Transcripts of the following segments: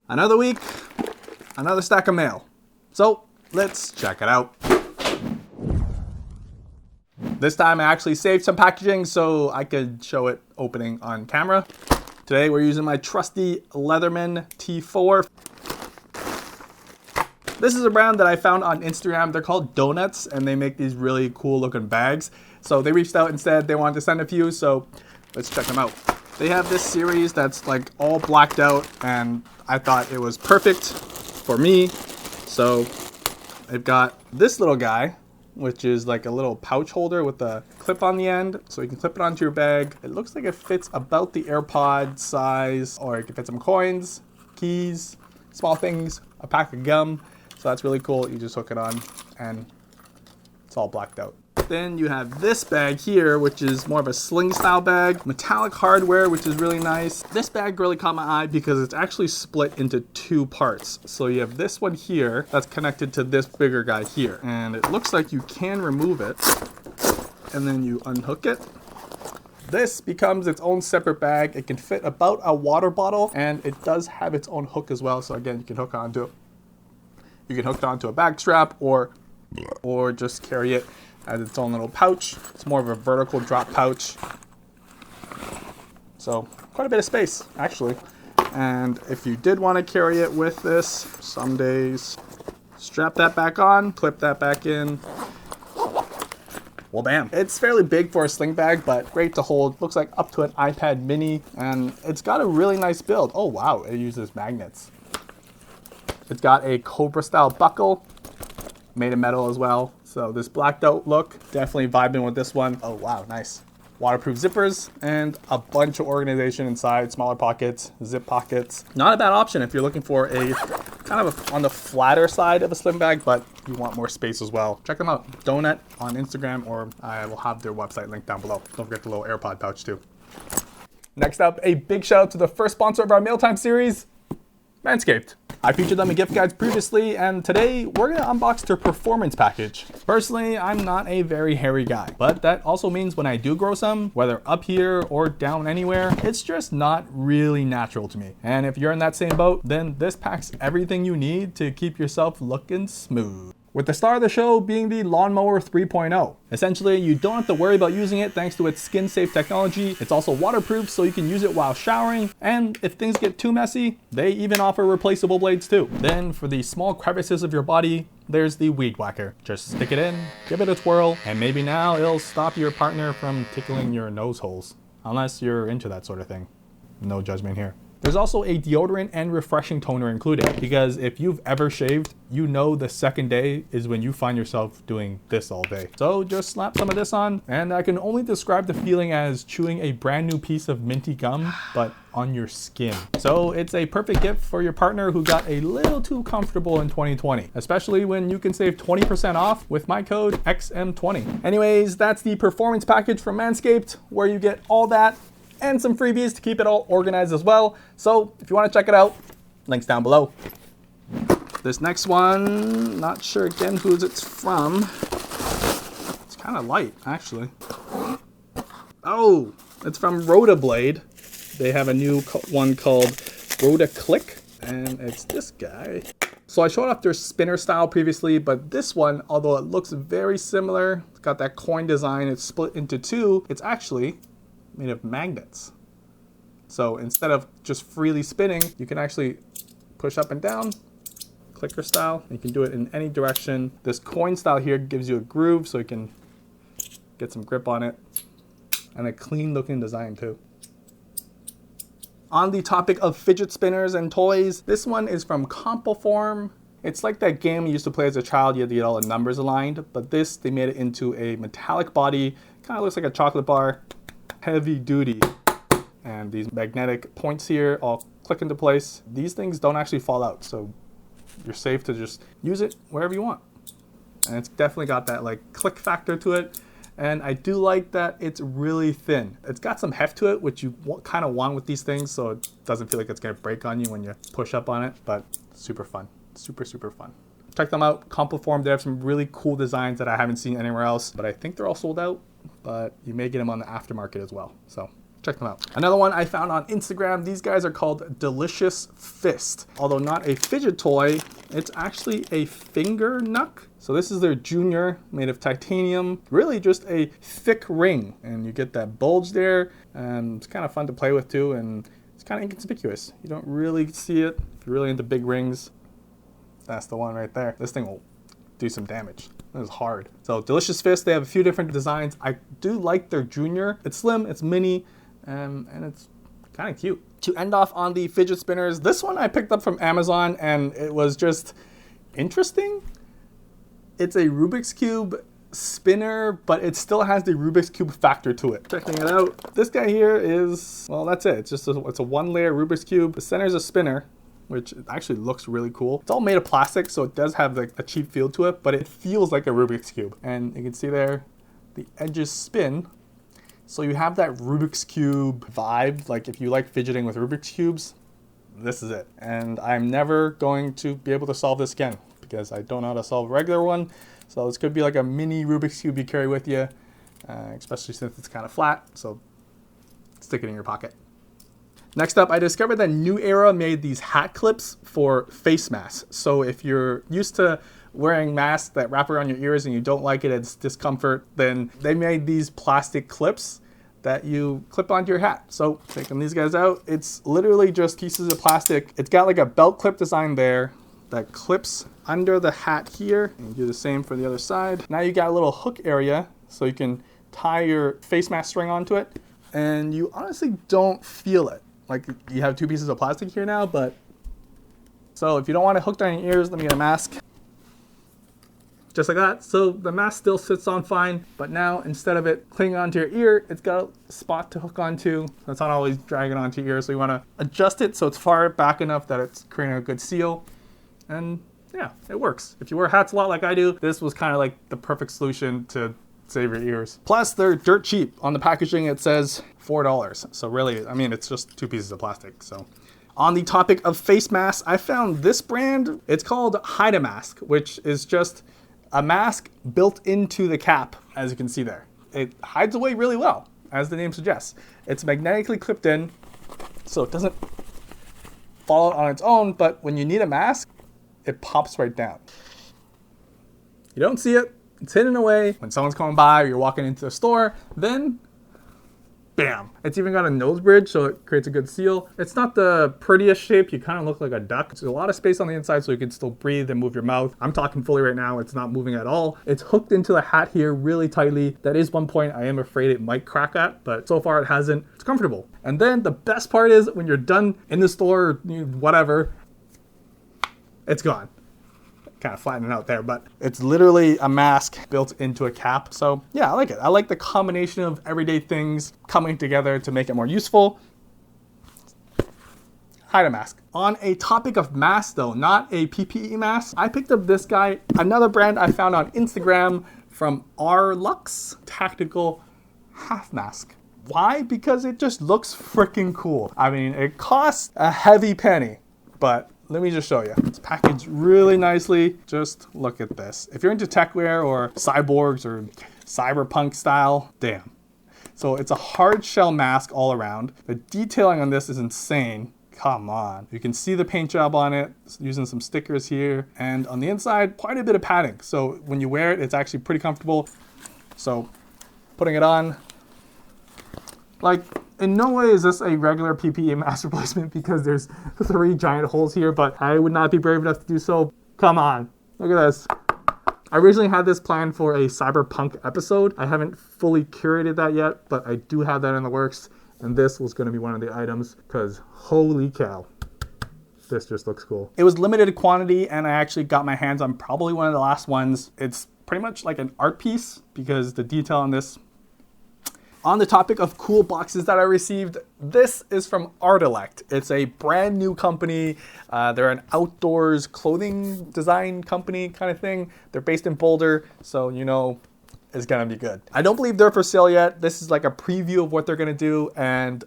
Another week, another stack of mail. So let's check it out. This time I actually saved some packaging so I could show it opening on camera. Today we're using my trusty Leatherman T4. This is a brand that I found on Instagram. They're called Doughnut, and they make these really cool looking bags. So they reached out and said they wanted to send a few, so let's check them out. They have this series that's like all blacked out, and I thought it was perfect for me. So they've got this little guy, which is like a little pouch holder with a clip on the end, so you can clip it onto your bag. It looks like it fits about the AirPod size, or you can fit some coins, keys, small things, a pack of gum. So that's really cool. You just hook it on and it's all blacked out. Then you have this bag here, which is more of a sling style bag, metallic hardware, which is really nice. This bag really caught my eye because it's actually split into two parts. So you have this one here that's connected to this bigger guy here. And it looks like you can remove it and then you unhook it. This becomes its own separate bag. It can fit about a water bottle, and it does have its own hook as well. So again, you can hook onto it. You can hook it onto a bag strap or just carry it as its own little pouch. It's more of a vertical drop pouch. So quite a bit of space, actually. And if you did want to carry it with this, some days, strap that back on, clip that back in. Well, bam. It's fairly big for a sling bag, but great to hold. Looks like up to an iPad mini, and it's got a really nice build. Oh, wow, it uses magnets. It's got a Cobra style buckle, made of metal as well. So this blacked out look, definitely vibing with this one. Oh wow, nice. Waterproof zippers and a bunch of organization inside, smaller pockets, zip pockets. Not a bad option if you're looking for a kind of on the flatter side of a slim bag, but you want more space as well. Check them out, Doughnut on Instagram, or I will have their website linked down below. Don't forget the little AirPod pouch too. Next up, a big shout out to the first sponsor of our Mealtime series, Manscaped. I featured them in gift guides previously, and today we're gonna unbox their performance package. Personally, I'm not a very hairy guy, but that also means when I do grow some, whether up here or down anywhere, it's just not really natural to me. And if you're in that same boat, then this packs everything you need to keep yourself looking smooth. With the star of the show being the Lawnmower 3.0. Essentially, you don't have to worry about using it thanks to its skin-safe technology. It's also waterproof, so you can use it while showering. And if things get too messy, they even offer replaceable blades too. Then for the small crevices of your body, there's the Weed Whacker. Just stick it in, give it a twirl, and maybe now it'll stop your partner from tickling your nose holes. Unless you're into that sort of thing. No judgment here. There's also a deodorant and refreshing toner included, because if you've ever shaved, you know the second day is when you find yourself doing this all day. So just slap some of this on, and I can only describe the feeling as chewing a brand new piece of minty gum, but on your skin. So it's a perfect gift for your partner who got a little too comfortable in 2020, especially when you can save 20% off with my code XM20. Anyways, that's the performance package from Manscaped, where you get all that and some freebies to keep it all organized as well. So if you want to check it out, links down below. This next one, not sure again whose it's from. It's kind of light, actually. Oh, it's from Rotablade. They have a new one called Rotaclick, and it's this guy. So I showed off their spinner style previously, but this one, although it looks very similar, it's got that coin design, it's split into two, it's actually made of magnets. So instead of just freely spinning, you can actually push up and down, clicker style. You can do it in any direction. This coin style here gives you a groove so you can get some grip on it, and a clean looking design too. On the topic of fidget spinners and toys, this one is from Compoform. It's like that game you used to play as a child, you had to get all the numbers aligned, but this, they made it into a metallic body, kind of looks like a chocolate bar. Heavy duty, and these magnetic points here all click into place. These things don't actually fall out, so you're safe to just use it wherever you want. And it's definitely got that like click factor to it, and I do like that it's really thin. It's got some heft to it, which you kind of want with these things, so it doesn't feel like it's gonna break on you when you push up on it, but super fun, super fun. Check them out, Compoform. They have some really cool designs that I haven't seen anywhere else, but I think they're all sold out, but you may get them on the aftermarket as well. So check check them out. Another one I found on Instagram, these guys are called Delicious Fist. Although not a fidget toy, it's actually a finger nuck. So this is their junior, made of titanium, really just a thick ring. And you get that bulge there, and it's kind of fun to play with too, and it's kind of inconspicuous. You don't really see it. If you're really into big rings, that's the one right there. This thing will do some damage. This is hard. So Delicious Fist, they have a few different designs. I do like their junior. It's slim, it's mini, and it's kind of cute. To end off on the fidget spinners, this one I picked up from Amazon, and it was just interesting. It's a Rubik's Cube spinner, but it still has the Rubik's Cube factor to it. Checking it out, this guy here is, well, that's it. It's just it's a one-layer Rubik's Cube. The center is a spinner, which actually looks really cool. It's all made of plastic, so it does have like a cheap feel to it, but it feels like a Rubik's Cube. And you can see there, the edges spin. So you have that Rubik's Cube vibe. Like if you like fidgeting with Rubik's Cubes, this is it. And I'm never going to be able to solve this again because I don't know how to solve a regular one. So this could be like a mini Rubik's Cube you carry with you, especially since it's kind of flat. So stick it in your pocket. Next up, I discovered that New Era made these hat clips for face masks. So if you're used to wearing masks that wrap around your ears and you don't like it, it's discomfort, then they made these plastic clips that you clip onto your hat. So taking these guys out, it's literally just pieces of plastic. It's got like a belt clip design there that clips under the hat here. And you do the same for the other side. Now you got a little hook area so you can tie your face mask string onto it, and you honestly don't feel it. Like you have two pieces of plastic here now, but so if you don't want it hooked on your ears, let me get a mask. Just like that. So the mask still sits on fine, but now instead of it clinging onto your ear, it's got a spot to hook onto. So it's not always dragging onto your ear. So you want to adjust it so it's far back enough that it's creating a good seal. And yeah, it works. If you wear hats a lot like I do, this was kind of like the perfect solution to save your ears. Plus, they're dirt cheap. On the packaging, it says $4. So really, I mean, it's just two pieces of plastic. So on the topic of face masks, I found this brand. It's called HideAMask, which is just a mask built into the cap, as you can see there. It hides away really well, as the name suggests. It's magnetically clipped in, so it doesn't fall out on its own, but when you need a mask, it pops right down. You don't see it. It's hidden away. When someone's coming by or you're walking into the store, then bam. It's even got a nose bridge, so it creates a good seal. It's not the prettiest shape. You kind of look like a duck. There's a lot of space on the inside so you can still breathe and move your mouth. I'm talking fully right now. It's not moving at all. It's hooked into the hat here really tightly. That is one point I am afraid it might crack at, but so far it hasn't. It's comfortable. And then the best part is when you're done in the store, whatever, it's gone. Kind of flattening out there, but it's literally a mask built into a cap. So yeah, I like it. I like the combination of everyday things coming together to make it more useful. HideAMask. On a topic of masks though, not a PPE mask, I picked up this guy, another brand I found on Instagram from RLUX, tactical half mask. Why? Because it just looks freaking cool. I mean, it costs a heavy penny, but let me just show you. It's packaged really nicely. Just look at this. If you're into techwear or cyborgs or cyberpunk style, damn. So it's a hard shell mask all around. The detailing on this is insane. Come on. You can see the paint job on it, using some stickers here. And on the inside, quite a bit of padding. So when you wear it, it's actually pretty comfortable. So putting it on, like, in no way is this a regular PPE mask replacement because there's 3 giant holes here, but I would not be brave enough to do so. Come on, look at this. I originally had this planned for a cyberpunk episode. I haven't fully curated that yet, but I do have that in the works, and this was gonna be one of the items because holy cow, this just looks cool. It was limited quantity, and I actually got my hands on probably one of the last ones. It's pretty much like an art piece because the detail on this. On the topic of cool boxes that I received, this is from Artilect. It's a brand new company. They're an outdoors clothing design company kind of thing. They're based in Boulder, so you know it's gonna be good. I don't believe they're for sale yet. This is like a preview of what they're gonna do, and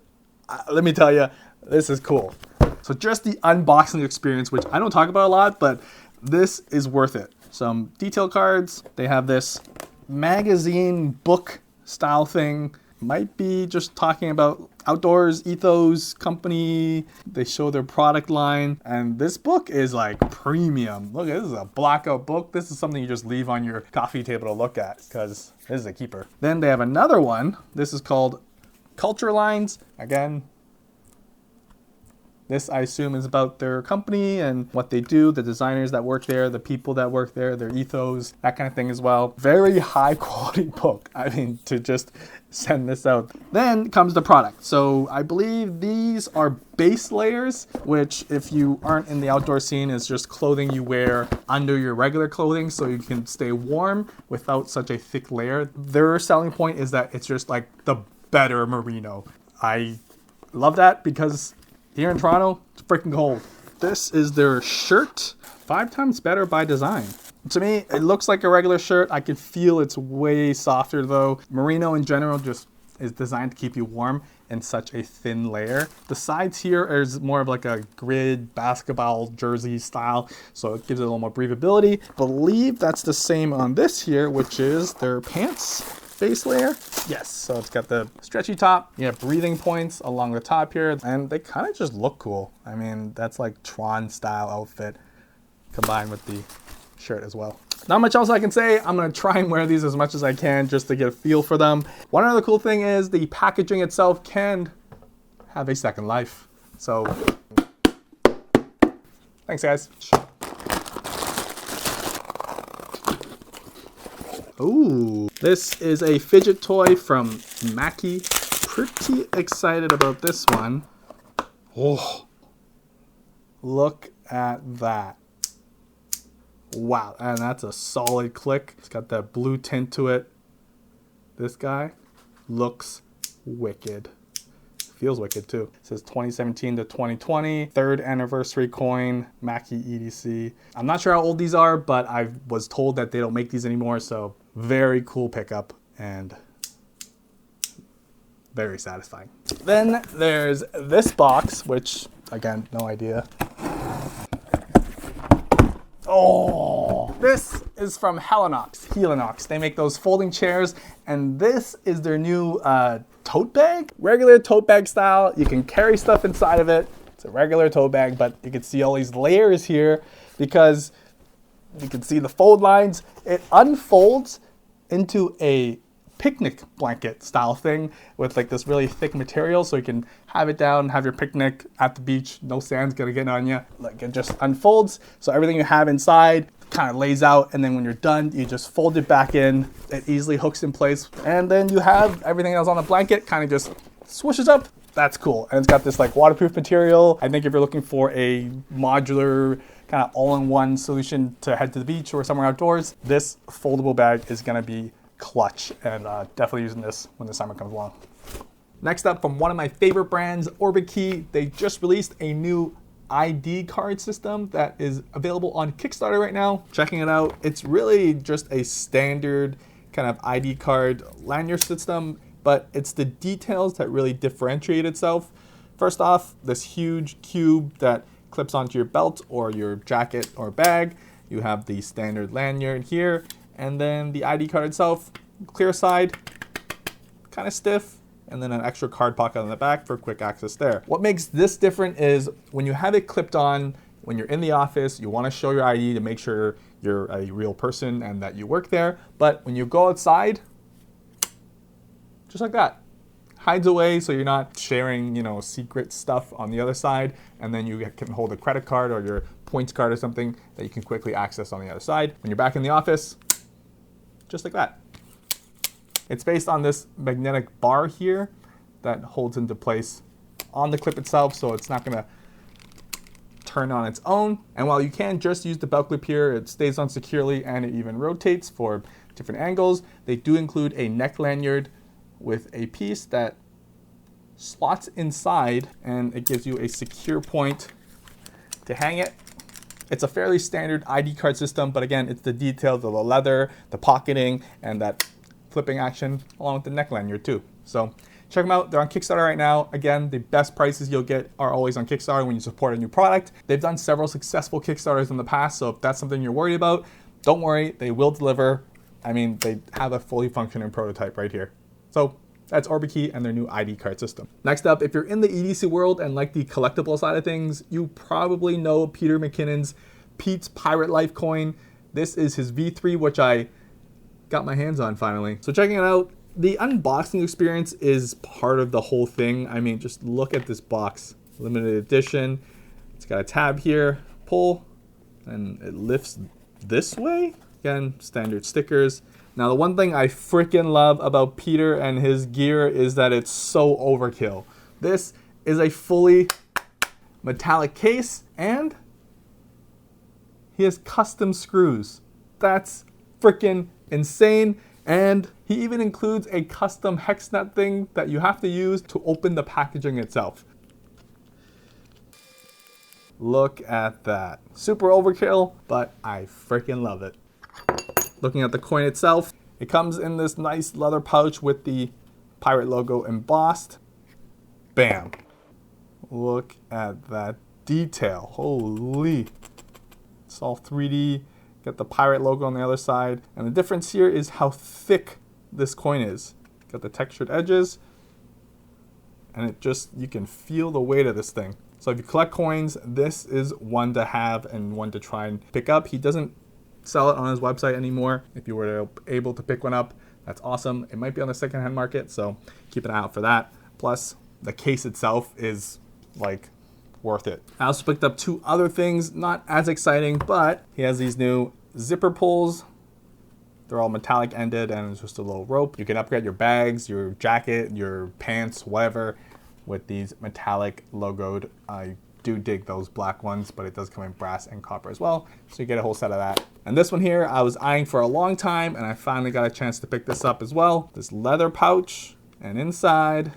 let me tell you, this is cool. So just the unboxing experience, which I don't talk about a lot, but this is worth it. Some detail cards. They have this magazine book style thing. might be just talking about outdoors, ethos, company. They show their product line. And this book is like premium. Look, this is a blackout book. This is something you just leave on your coffee table to look at because this is a keeper. Then they have another one. This is called Culture Lines. Again, this, I assume, is about their company and what they do, the designers that work there, the people that work there, their ethos, that kind of thing as well. Very high quality book. I mean, to just send this out. Then comes the product. So I believe these are base layers, which if you aren't in the outdoor scene is just clothing you wear under your regular clothing so you can stay warm without such a thick layer. Their selling point is that it's just like the better merino. I love that because here in Toronto, it's freaking cold. This is their shirt, 5 times better by design. To me, it looks like a regular shirt. I can feel it's way softer though. Merino in general just is designed to keep you warm in such a thin layer. The sides here is more of like a grid basketball jersey style, so it gives it a little more breathability. I believe that's the same on this here, which is their pants base layer. Yes, so it's got the stretchy top, you have breathing points along the top here, and they kind of just look cool. I mean, that's like Tron style outfit combined with the shirt as well. Not much else I can say. I'm gonna try and wear these as much as I can just to get a feel for them. One other cool thing is the packaging itself can have a second life. So, thanks guys. Ooh, this is a fidget toy from Mackie. Pretty excited about this one. Oh, look at that. Wow, and that's a solid click. It's got that blue tint to it. This guy looks wicked. Feels wicked too. It says 2017 to 2020, 3rd anniversary coin, Mackie EDC. I'm not sure how old these are, but I was told that they don't make these anymore, so very cool pickup and very satisfying. Then there's this box, which again, no idea. Oh, this is from Helinox. They make those folding chairs, and this is their new tote bag. Regular tote bag style. You can carry stuff inside of it. It's a regular tote bag, but you can see all these layers here because you can see the fold lines. It unfolds into a picnic blanket style thing with like this really thick material, so you can have it down, have your picnic at the beach. No sand's gonna get on you. Like, it just unfolds, so everything you have inside kind of lays out, and then when you're done, you just fold it back in. It easily hooks in place, and then you have everything else on the blanket kind of just swooshes up. That's cool. And it's got this like waterproof material. I think if you're looking for a modular kind of all-in-one solution to head to the beach or somewhere outdoors, this foldable bag is gonna be clutch, and definitely using this when the summer comes along. Next up, from one of my favorite brands, Orbitkey, they just released a new ID card system that is available on Kickstarter right now. Checking it out, it's really just a standard kind of ID card lanyard system, but it's the details that really differentiate itself. First off, this huge cube that clips onto your belt or your jacket or bag. You have the standard lanyard here, and then the ID card itself, clear side, kind of stiff, and then an extra card pocket on the back for quick access there. What makes this different is when you have it clipped on, when you're in the office, you want to show your ID to make sure you're a real person and that you work there. But when you go outside, just like that, hides away so you're not sharing, you know, secret stuff on the other side, and then you can hold a credit card or your points card or something that you can quickly access on the other side. When you're back in the office, just like that. It's based on this magnetic bar here that holds into place on the clip itself, so it's not gonna turn on its own. And while you can just use the belt clip here, it stays on securely and it even rotates for different angles. They do include a neck lanyard with a piece that slots inside, and it gives you a secure point to hang it. It's a fairly standard ID card system, but again, it's the details of the leather, the pocketing, and that flipping action, along with the neck lanyard too. So check them out. They're on Kickstarter right now. Again, the best prices you'll get are always on Kickstarter when you support a new product. They've done several successful Kickstarters in the past, so if that's something you're worried about, don't worry, they will deliver. I mean, they have a fully functioning prototype right here. So That's Orbitkey and their new ID card system. Next up, if you're in the EDC world and like the collectible side of things, you probably know Peter McKinnon's Pete's Pirate Life coin. This is his V3, which I got my hands on finally. So checking it out, the unboxing experience is part of the whole thing. I mean, just look at this box. Limited edition. It's got a tab here, pull, and it lifts this way. Again, standard stickers. Now, the one thing I freaking love about Peter and his gear is that it's so overkill. This is a fully metallic case, and he has custom screws. That's freaking insane. And he even includes a custom hex nut thing that you have to use to open the packaging itself. Look at that. Super overkill, but I freaking love it. Looking at the coin itself, it comes in this nice leather pouch with the pirate logo embossed. Bam. Look at that detail. Holy. It's all 3D. Got the pirate logo on the other side. And the difference here is how thick this coin is. Got the textured edges. And it just, you can feel the weight of this thing. So if you collect coins, this is one to have and one to try and pick up. He doesn't sell it on his website anymore. If you were able to pick one up, that's awesome. It might be on the secondhand market, so keep an eye out for that. Plus, the case itself is like worth it. I also picked up two other things, not as exciting, but he has these new zipper pulls. They're all metallic ended and it's just a little rope. You can upgrade your bags, your jacket, your pants, whatever, with these metallic logoed. I do dig those black ones, but it does come in brass and copper as well. So you get a whole set of that. And this one here, I was eyeing for a long time and I finally got a chance to pick this up as well. This leather pouch, and inside,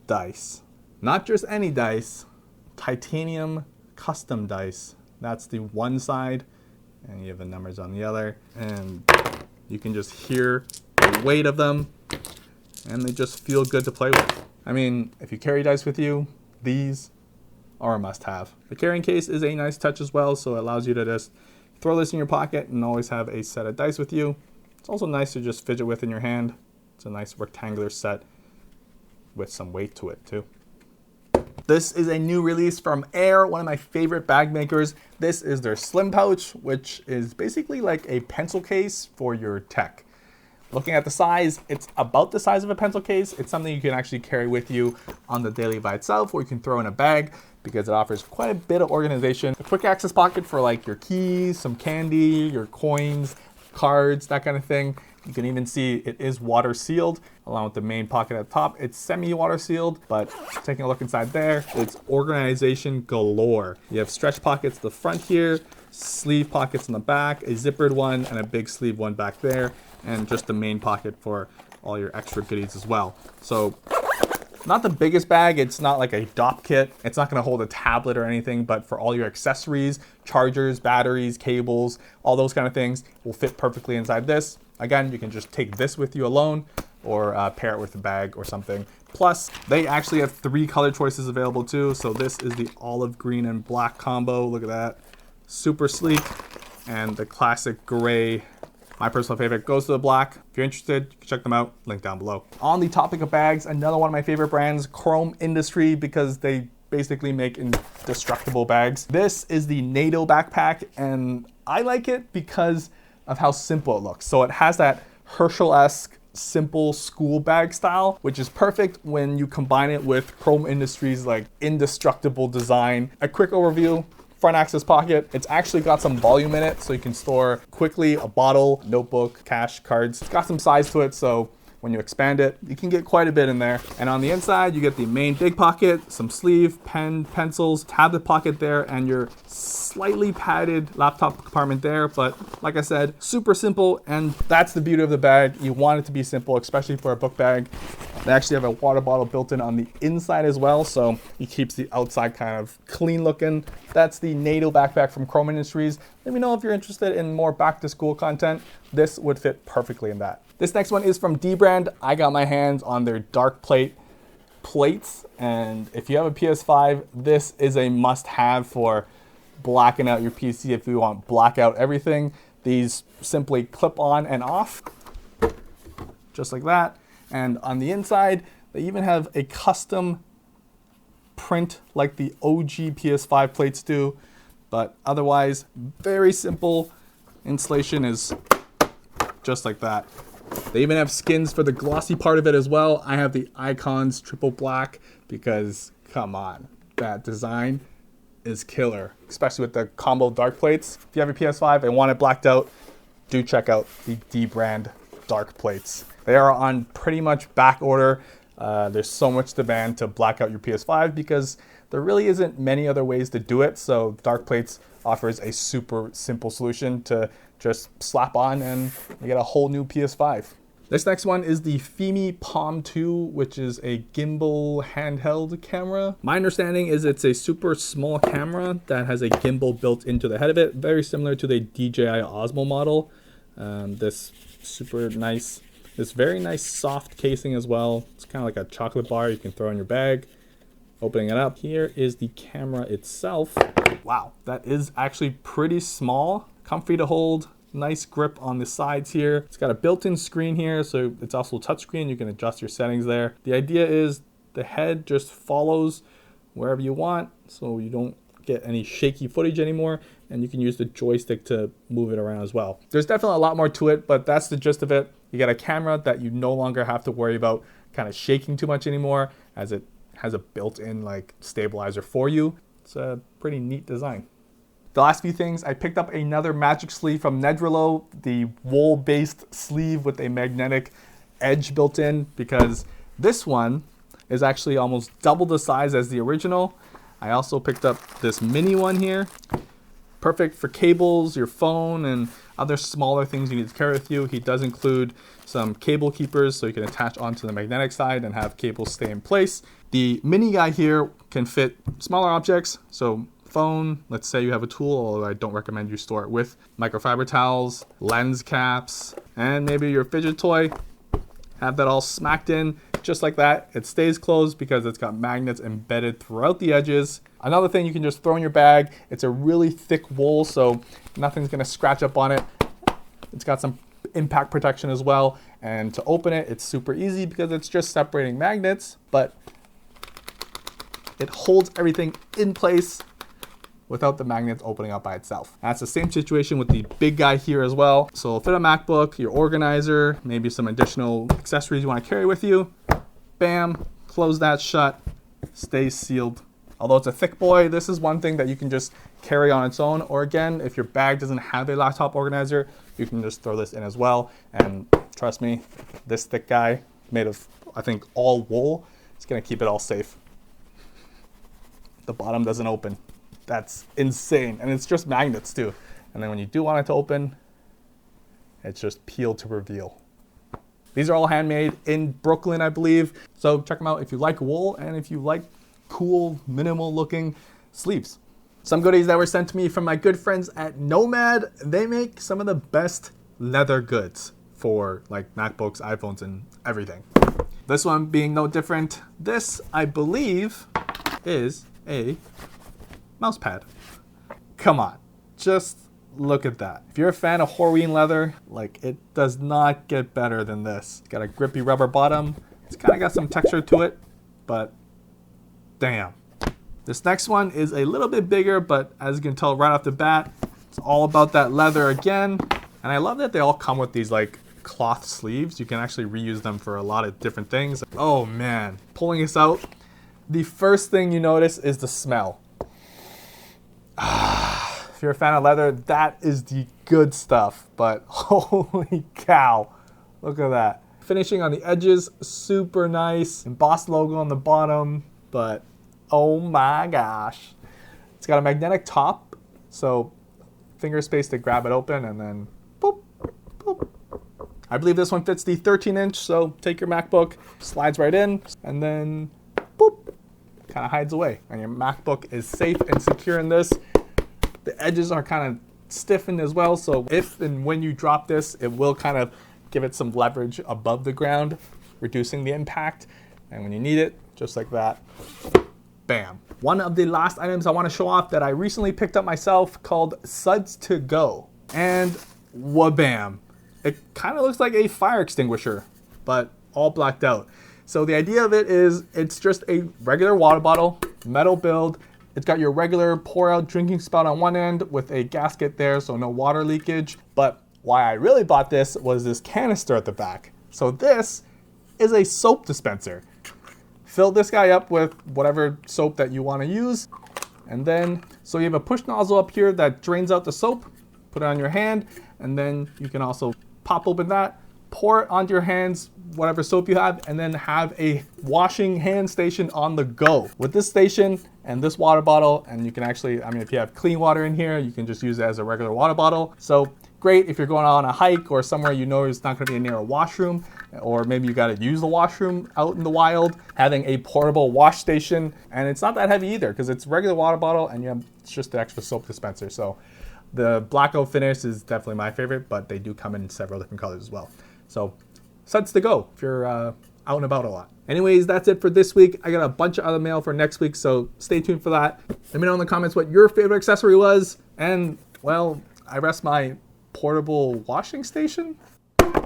dice. Not just any dice, titanium custom dice. That's the one side, and you have the numbers on the other. And you can just hear the weight of them, and they just feel good to play with. I mean, if you carry dice with you, these are a must-have. The carrying case is a nice touch as well, so it allows you to just throw this in your pocket and always have a set of dice with you. It's also nice to just fidget with in your hand. It's a nice rectangular set with some weight to it too. This is a new release from AER, one of my favorite bag makers. This is their Slim Pouch, which is basically like a pencil case for your tech. Looking at the size, it's about the size of a pencil case. It's something you can actually carry with you on the daily by itself, or you can throw in a bag because it offers quite a bit of organization. A quick access pocket for like your keys, some candy, your coins, cards, that kind of thing. You can even see it is water sealed, along with the main pocket at the top. It's semi-water sealed, but taking a look inside there, it's organization galore. You have stretch pockets at the front here, sleeve pockets in the back, a zippered one, and a big sleeve one back there, and just the main pocket for all your extra goodies as well. So, not the biggest bag, it's not like a DOP kit. It's not gonna hold a tablet or anything, but for all your accessories, chargers, batteries, cables, all those kind of things will fit perfectly inside this. Again, you can just take this with you alone or pair it with a bag or something. Plus, they actually have 3 color choices available too. So this is the olive green and black combo. Look at that. Super sleek. And the classic gray, my personal favorite, goes to the black. If you're interested, you can check them out. Link down below. On the topic of bags, another one of my favorite brands, Chrome Industry, because they basically make indestructible bags. This is the Naito backpack, and I like it because of how simple it looks. So it has that Herschel-esque simple school bag style, which is perfect when you combine it with Chrome Industries like indestructible design. A quick overview. Front access pocket. It's actually got some volume in it, so you can store quickly a bottle, notebook, cash, cards. It's got some size to it, so when you expand it, you can get quite a bit in there. And on the inside, you get the main big pocket, some sleeve, pen, pencils, tablet pocket there, and your slightly padded laptop compartment there. But like I said, super simple, and that's the beauty of the bag. You want it to be simple, especially for a book bag. They actually have a water bottle built in on the inside as well, so it keeps the outside kind of clean looking. That's the Naito backpack from Chrome Industries. Let me know if you're interested in more back to school content. This would fit perfectly in that. This next one is from dbrand. I got my hands on their Darkplate plates, and if you have a PS5, this is a must-have for blacking out your PC if you want blackout everything. These simply clip on and off, just like that. And on the inside, they even have a custom print like the OG PS5 plates do, but otherwise very simple. Installation is just like that. They even have skins for the glossy part of it as well. I have the Icons triple black because come on, that design is killer, especially with the combo dark plates. If you have a PS5 and want it blacked out, do check out the dbrand dark plates. They are on pretty much back order. There's so much demand to black out your PS5 because there really isn't many other ways to do it. So Darkplates offers a super simple solution to just slap on and you get a whole new PS5. This next one is the Fimi Palm 2, which is a gimbal handheld camera. My understanding is it's a super small camera that has a gimbal built into the head of it, very similar to the DJI Osmo model. This very nice soft casing as well. It's kind of like a chocolate bar you can throw in your bag. Opening it up, here is the camera itself. Wow, that is actually pretty small, comfy to hold. Nice grip on the sides here. It's got a built-in screen here, so it's also touchscreen. You can adjust your settings there. The idea is the head just follows wherever you want, so you don't get any shaky footage anymore, and you can use the joystick to move it around as well. There's definitely a lot more to it, but that's the gist of it. You get a camera that you no longer have to worry about kind of shaking too much anymore, as it has a built-in like stabilizer for you. It's a pretty neat design. The last few things, I picked up another magic sleeve from Nedrelow, the wool-based sleeve with a magnetic edge built in, because this one is actually almost double the size as the original. I also picked up this mini one here. Perfect for cables, your phone, and other smaller things you need to carry with you. He does include some cable keepers so you can attach onto the magnetic side and have cables stay in place. The mini guy here can fit smaller objects, so phone, let's say you have a tool, although I don't recommend you store it with, microfiber towels, lens caps, and maybe your fidget toy. Have that all smacked in just like that. It stays closed because it's got magnets embedded throughout the edges. Another thing you can just throw in your bag, it's a really thick wool, so nothing's gonna scratch up on it. It's got some impact protection as well, and to open it, it's super easy because it's just separating magnets, but it holds everything in place without the magnets opening up by itself. That's the same situation with the big guy here as well. So it'll fit a MacBook, your organizer, maybe some additional accessories you want to carry with you. Bam, close that shut, stays sealed. Although it's a thick boy, this is one thing that you can just carry on its own. Or again, if your bag doesn't have a laptop organizer, you can just throw this in as well. And trust me, this thick guy, made of, I think, all wool, it's gonna keep it all safe. The bottom doesn't open. That's insane. And it's just magnets too. And then when you do want it to open, it's just peel to reveal. These are all handmade in Brooklyn, I believe. So check them out if you like wool and if you like cool, minimal looking sleeves. Some goodies that were sent to me from my good friends at Nomad. They make some of the best leather goods for like MacBooks, iPhones, and everything. This one being no different. This, I believe, is a mouse pad. Come on, just look at that. If you're a fan of Horween leather, like it does not get better than this. It's got a grippy rubber bottom. It's kind of got some texture to it, but damn. This next one is a little bit bigger, but as you can tell right off the bat, it's all about that leather again. And I love that they all come with these like cloth sleeves. You can actually reuse them for a lot of different things. Oh man, pulling this out, the first thing you notice is the smell. If you're a fan of leather, that is the good stuff, but holy cow, look at that. Finishing on the edges, super nice. Embossed logo on the bottom, but oh my gosh. It's got a magnetic top, so finger space to grab it open and then boop, boop. I believe this one fits the 13-inch, so take your MacBook, slides right in, and then boop, kind of hides away. And your MacBook is safe and secure in this. The edges are kind of stiffened as well, so if and when you drop this, it will kind of give it some leverage above the ground, reducing the impact. And when you need it, just like that, bam. One of the last items I want to show off that I recently picked up myself called Suds2Go. And wha-bam. It kind of looks like a fire extinguisher, but all blacked out. So the idea of it is it's just a regular water bottle, metal build. It's got your regular pour out drinking spout on one end with a gasket there, so no water leakage. But why I really bought this was this canister at the back. So this is a soap dispenser. Fill this guy up with whatever soap that you want to use. And then, so you have a push nozzle up here that drains out the soap, put it on your hand, and then you can also pop open that, pour it onto your hands, whatever soap you have, and then have a washing hand station on the go. With this station and this water bottle, and you can actually, I mean, if you have clean water in here, you can just use it as a regular water bottle. So great if you're going on a hike or somewhere you know it's not going to be near a washroom, or maybe you got to use the washroom out in the wild, having a portable wash station. And it's not that heavy either because it's regular water bottle and it's just the extra soap dispenser. So the blackout finish is definitely my favorite, but they do come in several different colors as well. So Suds2Go if you're out and about a lot. Anyways, that's it for this week. I got a bunch of other mail for next week, so stay tuned for that. Let me know in the comments what your favorite accessory was. And well, I rest my portable washing station.